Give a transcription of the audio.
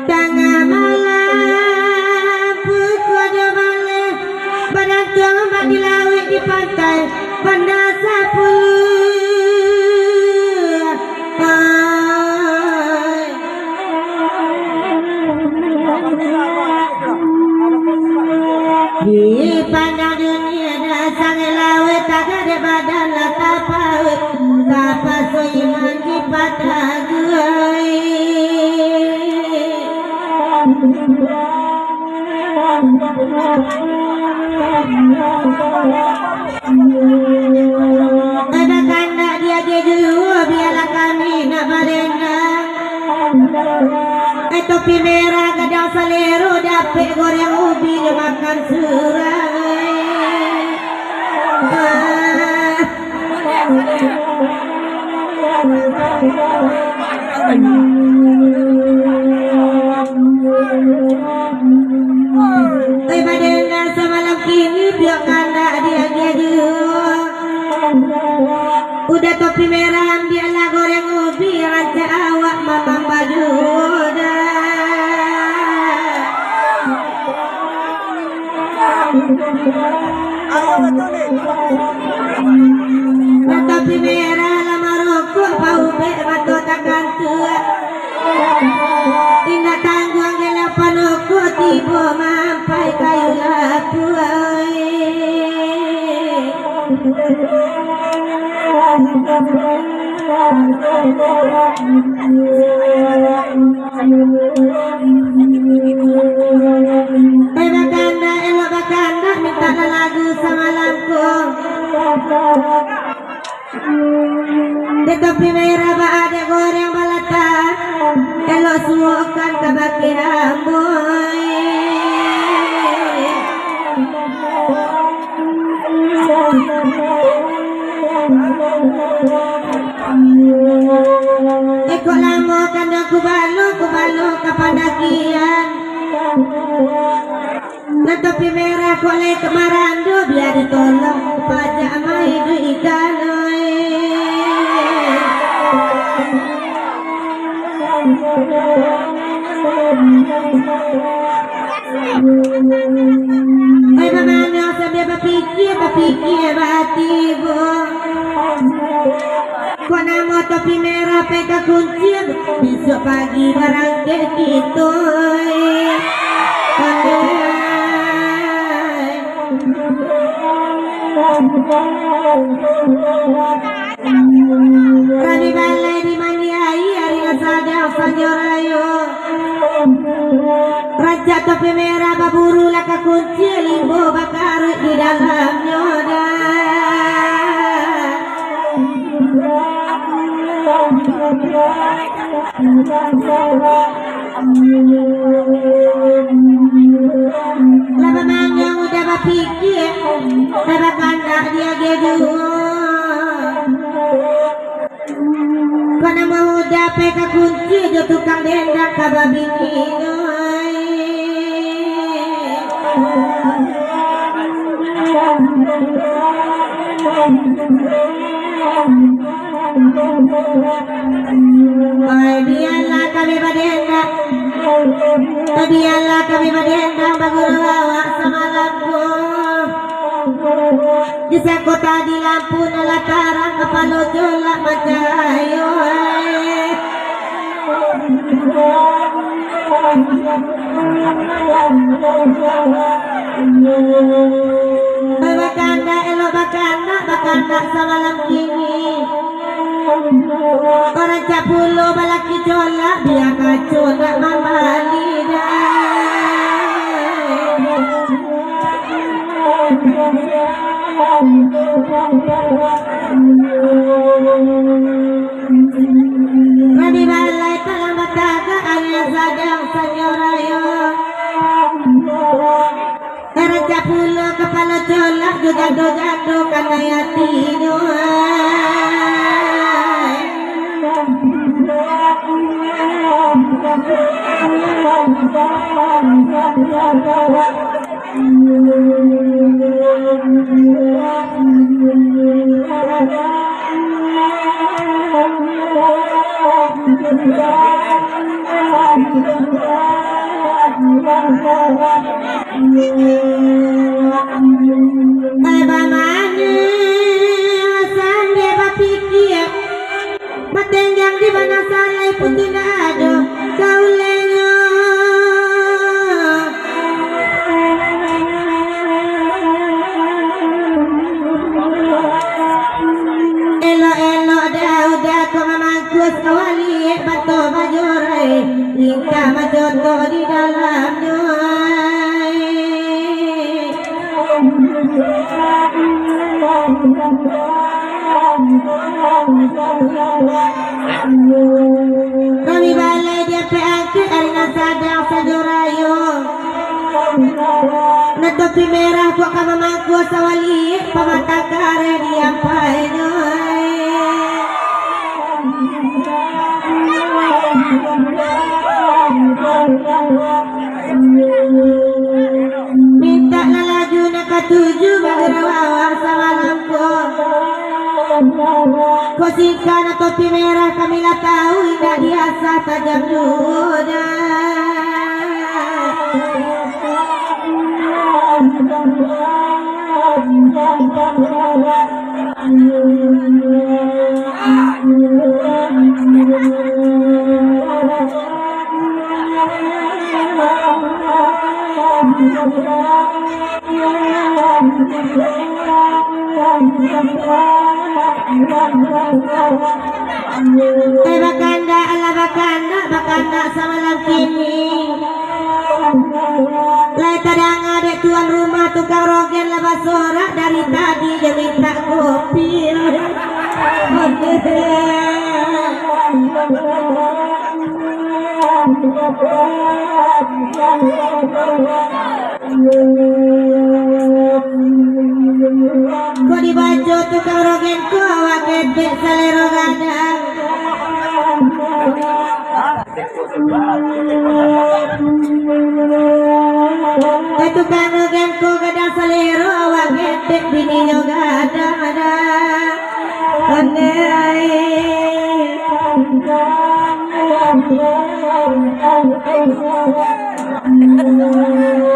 Tengah malam pukul 2 malam berantang di laut di pantai Banda 10 di pandang dunia dasar laut tak ada badan lah tapaut so iman di patah gue ada kanda dia dulu biarlah kami nak berenang topi merah kadang salero dapet goreng ubi makan surai Badena semalam kini biar kanda dia dulu udah topi merah biarlah goreng ubi ranca awak mamam baju tapi merah lama rokok bau batu takkan tua tidak tanggung gelapan rokok tiba mampai kayu lapuai bakanda elok bakanda minta lagu semalamku di topi merah ada goreng balata elok suokan ke baki ramboy Eko lamo kandang kubalo kapadakian na topi merah kolej kemarando biar ditolong pajak mai du ikanoi mamanya sambil berpikir batibu kona mau topi merah peka kunci besok pagi barang gitu Rabi balai di maniai hari sadar sanjorayo Raja topi merah baburu laka kunci limbo bakar di dalamnya lama mangga udah berpikir ada kandak dia gedu karena mau dapat ke kunci jo tukang dendang ke babi biarlah kami berdendang baguru awak semalamku di kota di lampu nelatarang kepala jolak macayo bakanda elok bakanda semalam kini orang capulo balaki jolak biar kacau tak membali dah palo colak jado karena yatino. Matenggang di mana salai pun tidak ada kau lengo. Elo dah kau memangkus kawali batu bajurai hingga majoto di dalamnya. Kami balai dia peangke arina sadang sajorayo. Na topi merah kok kama mangku sawali pamata kare dia paino. Minta laju nak ketujuh bagerawa sama lampu. Kosingkan topi merah kami lah tahu indah biasa tajam luda. Bakanda samalam kini. Lai tadang ada tuan rumah tukang rogen labas sorak dari tadi dia minta kopi. Kau dibaca tukang rogen kau awak gede selero gadang. Tukang rogen kau gadang selero awak gede bininya gadang ada. Pandai